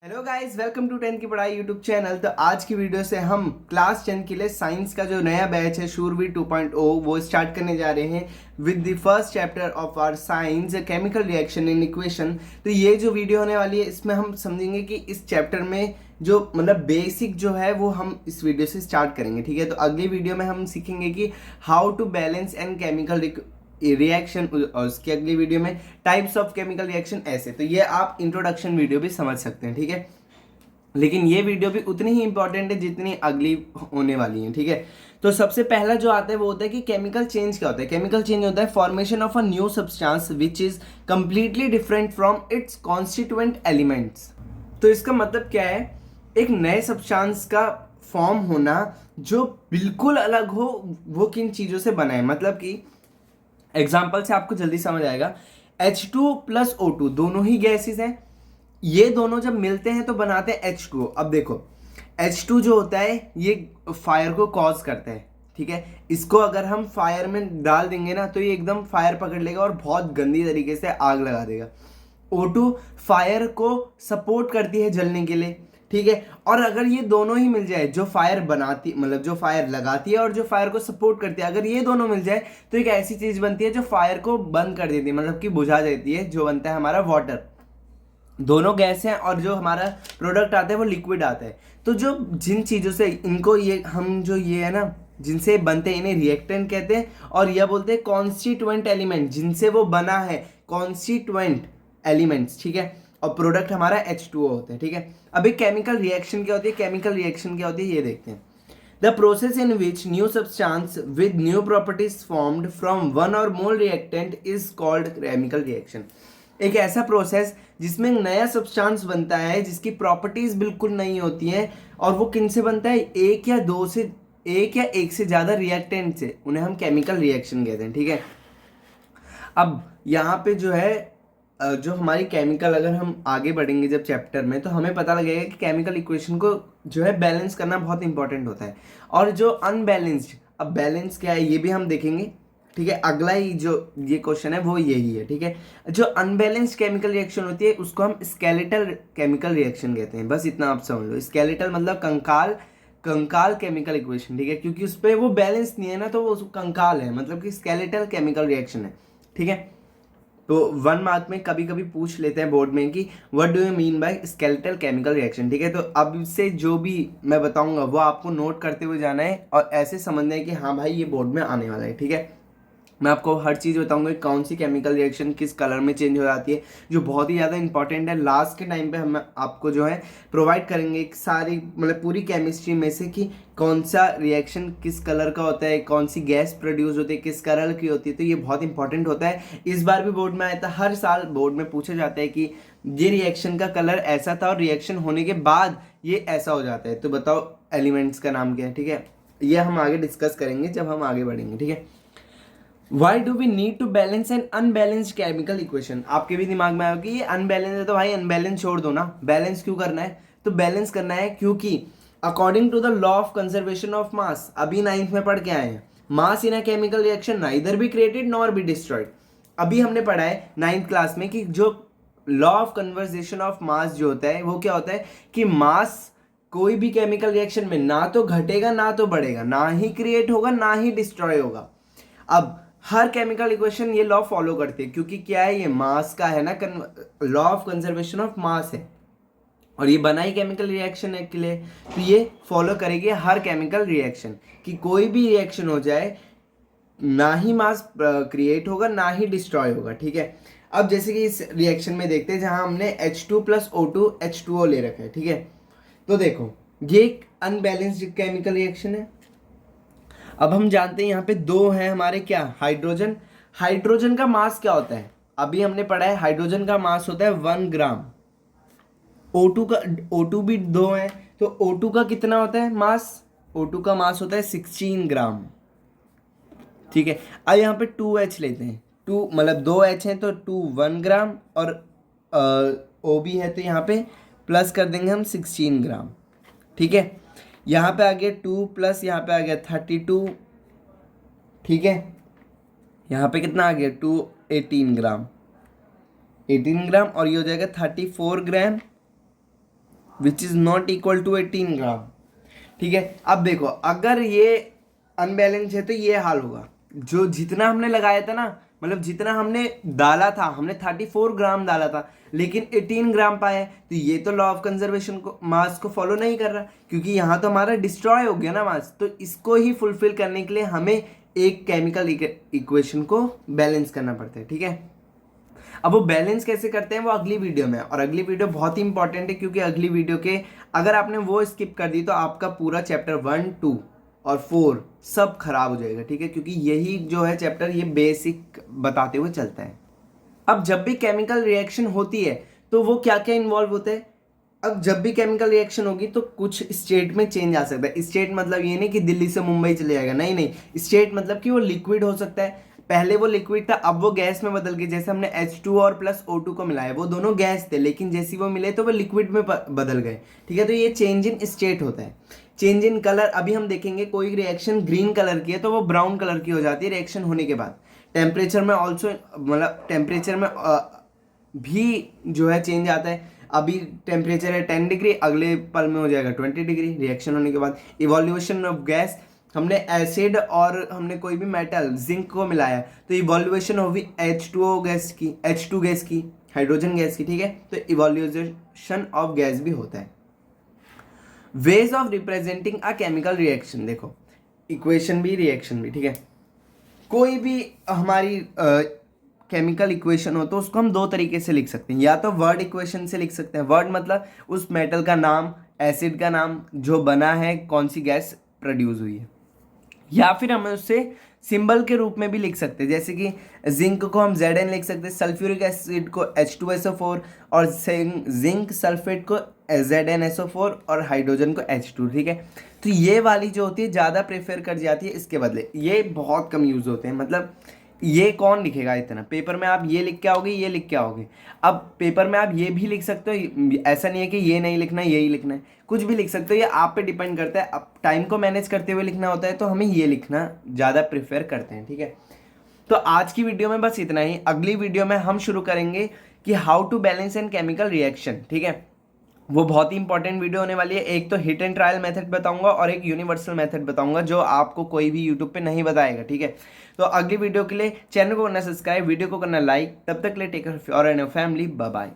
Hello guys, welcome to 10 की पढ़ाई YouTube channel. तो आज की वीडियो से हम क्लास 10 के लिए साइंस का जो नया बैच है शूरवीर 2.0 वो स्टार्ट करने जा रहे हैं with the first chapter of our science chemical reaction in equation. तो ये जो वीडियो होने वाली है इसमें हम समझेंगे कि इस चैप्टर में जो मतलब बेसिक जो है वो हम इस वीडियो से स्टार्ट करेंगे। ठीक है, तो अगली वीडियो में हम सीखेंगे कि how to balance and chemical reaction, और उसकी अगली वीडियो में टाइप्स ऑफ केमिकल रिएक्शन। ऐसे तो ये आप इंट्रोडक्शन वीडियो भी समझ सकते हैं। ठीक है, लेकिन ये वीडियो भी उतनी ही इंपॉर्टेंट है जितनी अगली होने वाली है। ठीक है, तो सबसे पहला जो आता है वो होता है कि केमिकल चेंज क्या होता है। केमिकल चेंज होता है formation of a new substance which is completely different from its constituent elements. तो इसका मतलब क्या है, एक नए सब्सटेंस का फॉर्म होना जो बिल्कुल अलग हो। वो किन चीज़ों से बना है, मतलब कि एग्जाम्पल से आपको जल्दी समझ आएगा। H2 प्लस O2 दोनों ही गैसेस हैं। ये दोनों जब मिलते हैं तो बनाते हैं H2O। अब देखो, H2 जो होता है ये फायर को कॉज करता है। ठीक है, इसको अगर हम फायर में डाल देंगे ना तो ये एकदम फायर पकड़ लेगा और बहुत गंदी तरीके से आग लगा देगा। O2 फायर को सपोर्ट करती है जलने के लिए। ठीक है, और अगर ये दोनों ही मिल जाए, जो फायर बनाती मतलब जो फायर लगाती है और जो फायर को सपोर्ट करती है, अगर ये दोनों मिल जाए तो एक ऐसी चीज बनती है जो फायर को बंद कर देती है, मतलब कि बुझा देती है, जो बनता है हमारा वाटर। दोनों गैस हैं और जो हमारा प्रोडक्ट आता है वो लिक्विड आता है। तो जो जिन चीज़ों से इनको ये हम जो ये है ना जिनसे बनते हैं इन्हें रिएक्टेंट कहते हैं, और यह बोलते हैं कॉन्स्टिट्यूएंट एलिमेंट, जिनसे वो बना है कॉन्स्टिट्यूएंट एलिमेंट्स। ठीक है, और प्रोडक्ट हमारा H2O होता है। ठीक है, अभी केमिकल रिएक्शन क्या होती है, केमिकल रिएक्शन क्या होती है ये देखते हैं। The process in which new substance with new properties formed from one or more reactant is called chemical reaction। एक ऐसा प्रोसेस जिसमें नया सब्सटेंस बनता है जिसकी प्रॉपर्टीज बिल्कुल नई होती हैं, और वो किन से बनता है, एक या एक से ज्यादा रिएक्टेंट से, उन्हें हम केमिकल रिएक्शन कहते हैं। ठीक है, अब यहाँ पे जो है जो हमारी केमिकल, अगर हम आगे बढ़ेंगे जब चैप्टर में तो हमें पता लगेगा कि केमिकल इक्वेशन को जो है बैलेंस करना बहुत इंपॉर्टेंट होता है। और जो अनबैलेंस्ड, अब बैलेंस क्या है ये भी हम देखेंगे। ठीक है, अगला ही जो ये क्वेश्चन है वो यही है। ठीक है, जो अनबैलेंस्ड केमिकल रिएक्शन होती है उसको हम स्केलेटल केमिकल रिएक्शन कहते हैं। बस इतना आप समझ लो, स्केलेटल मतलब कंकाल, कंकाल केमिकल इक्वेशन। ठीक है, क्योंकि उस पर वो बैलेंस नहीं है ना तो वो कंकाल है, मतलब कि स्केलेटल केमिकल रिएक्शन है। ठीक है, तो 1 मार्क में कभी कभी पूछ लेते हैं बोर्ड में कि what do you mean by skeletal chemical reaction. ठीक है, तो अब से जो भी मैं बताऊंगा वो आपको नोट करते हुए जाना है और ऐसे समझना है कि हाँ भाई ये बोर्ड में आने वाला है। ठीक है, मैं आपको हर चीज़ बताऊंगा कि कौन सी केमिकल रिएक्शन किस कलर में चेंज हो जाती है, जो बहुत ही ज़्यादा इंपॉर्टेंट है। लास्ट के टाइम पे हम आपको जो है प्रोवाइड करेंगे एक सारी मतलब पूरी केमिस्ट्री में से कि कौन सा रिएक्शन किस कलर का होता है, कौन सी गैस प्रोड्यूस होती है, किस कलर की होती है। तो ये बहुत इंपॉर्टेंट होता है। इस बार भी बोर्ड में आया था, हर साल बोर्ड में पूछा जाता है कि ये रिएक्शन का कलर ऐसा था और रिएक्शन होने के बाद ये ऐसा हो जाता है, तो बताओ एलिमेंट्स का नाम क्या है। ठीक है, ये हम आगे डिस्कस करेंगे जब हम आगे बढ़ेंगे। ठीक है, why do we need to balance an unbalanced chemical equation. आपके भी दिमाग में आएगा कि ये अनबैलेंस है तो भाई अनबैलेंस छोड़ दो ना, बैलेंस क्यों करना है। तो बैलेंस करना है क्योंकि according to the law of conservation of mass, अभी 9th में पढ़ के आए हैं, mass in a chemical reaction neither be created nor be destroyed. अभी हमने पढ़ा है 9th क्लास में कि जो law of conservation of mass जो होता है वो क्या होता है कि मास कोई भी केमिकल रिएक्शन में ना तो घटेगा ना तो बढ़ेगा, ना ही क्रिएट होगा ना ही डिस्ट्रॉय होगा। अब हर केमिकल इक्वेशन ये लॉ फॉलो करती है, क्योंकि क्या है, ये मास का है ना, लॉ ऑफ कंजर्वेशन ऑफ मास है और ये बना ही केमिकल रिएक्शन है के लिए, तो ये फॉलो करेगी हर केमिकल रिएक्शन कि कोई भी रिएक्शन हो जाए ना ही मास क्रिएट होगा ना ही डिस्ट्रॉय होगा। ठीक है, अब जैसे कि इस रिएक्शन में देखते हैं जहां हमने H2 प्लस O2 H2O ले रखा है। ठीक है, तो देखो ये एक अनबैलेंस्ड केमिकल रिएक्शन है। अब हम जानते हैं यहाँ पे दो हैं हमारे क्या, हाइड्रोजन। हाइड्रोजन का मास क्या होता है, अभी हमने पढ़ा है हाइड्रोजन का मास होता है 1 ग्राम। O2 का, O2 भी दो है तो O2 का कितना होता है मास, O2 का मास होता है 16 ग्राम। ठीक है, अब यहाँ पे 2H लेते हैं, टू मतलब 2H हैं तो 2 1 ग्राम, और O भी है तो यहाँ पे प्लस कर देंगे हम 16 ग्राम। ठीक है, यहाँ पे आ गया 2 प्लस यहाँ पे आ गया 32। ठीक है, यहाँ पे कितना आ गया 2 18 ग्राम, 18 ग्राम, और ये हो जाएगा 34 gram. Which is not equal to 18 gram. ठीक है, अब देखो अगर ये अनबैलेंस है तो ये हाल होगा। जो जितना हमने लगाया था ना, मतलब जितना हमने डाला था, हमने 34 ग्राम डाला था लेकिन 18 ग्राम पाया, तो ये तो लॉ ऑफ कंजर्वेशन को मास को फॉलो नहीं कर रहा, क्योंकि यहाँ तो हमारा डिस्ट्रॉय हो गया ना मास। तो इसको ही फुलफिल करने के लिए हमें एक केमिकल इक्वेशन को बैलेंस करना पड़ता है। ठीक है, अब वो बैलेंस कैसे करते हैं वो अगली वीडियो में, और अगली वीडियो बहुत ही इंपॉर्टेंट है क्योंकि अगली वीडियो के अगर आपने वो स्किप कर दी तो आपका पूरा चैप्टर 1, 2 और 4 सब खराब हो जाएगा। ठीक है, क्योंकि यही जो है चैप्टर ये बेसिक बताते हुए चलता है। अब जब भी केमिकल रिएक्शन होती है तो वो क्या क्या इन्वॉल्व होता है। अब जब भी केमिकल रिएक्शन होगी तो कुछ स्टेट में चेंज आ सकता है। स्टेट मतलब ये नहीं कि दिल्ली से मुंबई चले जाएगा, नहीं नहीं, स्टेट मतलब कि वो लिक्विड हो सकता है। पहले वो लिक्विड था, अब वो गैस में बदल गई। जैसे हमने H2 और प्लस O2 को मिलाया, वो दोनों गैस थे लेकिन जैसे वो मिले तो वो लिक्विड में बदल गए। ठीक है, तो ये चेंज इन स्टेट होता है। चेंज इन कलर, अभी हम देखेंगे कोई रिएक्शन ग्रीन कलर की है तो वो ब्राउन कलर की हो जाती है रिएक्शन होने के बाद। टेम्परेचर में ऑल्सो, मतलब टेम्परेचर में भी जो है चेंज आता है। अभी टेम्परेचर है 10 डिग्री, अगले पल में हो जाएगा 20 डिग्री रिएक्शन होने के बाद। इवोल्यूशन ऑफ गैस, हमने एसिड और हमने कोई भी मेटल जिंक को मिलाया तो इवोल्यूशन होगी H2O गैस की, H2 गैस की, हाइड्रोजन गैस की। ठीक है, तो इवोल्यूशन ऑफ गैस भी होता है। Ways of representing a chemical reaction, देखो इक्वेशन भी रिएक्शन भी। ठीक है, कोई भी हमारी केमिकल इक्वेशन हो तो उसको हम दो तरीके से लिख सकते हैं। या तो वर्ड इक्वेशन से लिख सकते हैं, वर्ड मतलब उस मेटल का नाम, एसिड का नाम, जो बना है, कौन सी गैस प्रोड्यूस हुई है। या फिर हम उससे सिंबल के रूप में भी लिख सकते हैं, जैसे कि जिंक को हम Zn लिख सकते हैं, सल्फ्यूरिक एसिड को H2SO4 और जिंक सल्फेट को ZnSO4 और हाइड्रोजन को H2। ठीक है, तो ये वाली जो होती है ज़्यादा प्रेफर कर जाती है इसके बदले, ये बहुत कम यूज़ होते हैं। मतलब ये कौन लिखेगा इतना, पेपर में आप ये लिख के आओगे, ये लिख के आओगे। अब पेपर में आप ये भी लिख सकते हो, ऐसा नहीं है कि ये नहीं लिखना है, यही लिखना है, कुछ भी लिख सकते हो, ये आप पे डिपेंड करता है। अब टाइम को मैनेज करते हुए लिखना होता है तो हमें ये लिखना ज़्यादा प्रेफर करते हैं। ठीक है, तो आज की वीडियो में बस इतना ही। अगली वीडियो में हम शुरू करेंगे कि how to balance an chemical reaction. ठीक है, वो बहुत ही इंपॉर्टेंट वीडियो होने वाली है। एक तो हिट एंड ट्रायल मेथड बताऊंगा और एक यूनिवर्सल मेथड बताऊंगा जो आपको कोई भी यूट्यूब पे नहीं बताएगा। ठीक है, तो अगली वीडियो के लिए चैनल को करना सब्सक्राइब, वीडियो को करना लाइक। तब तक के लिए take care of your and your family, bye bye.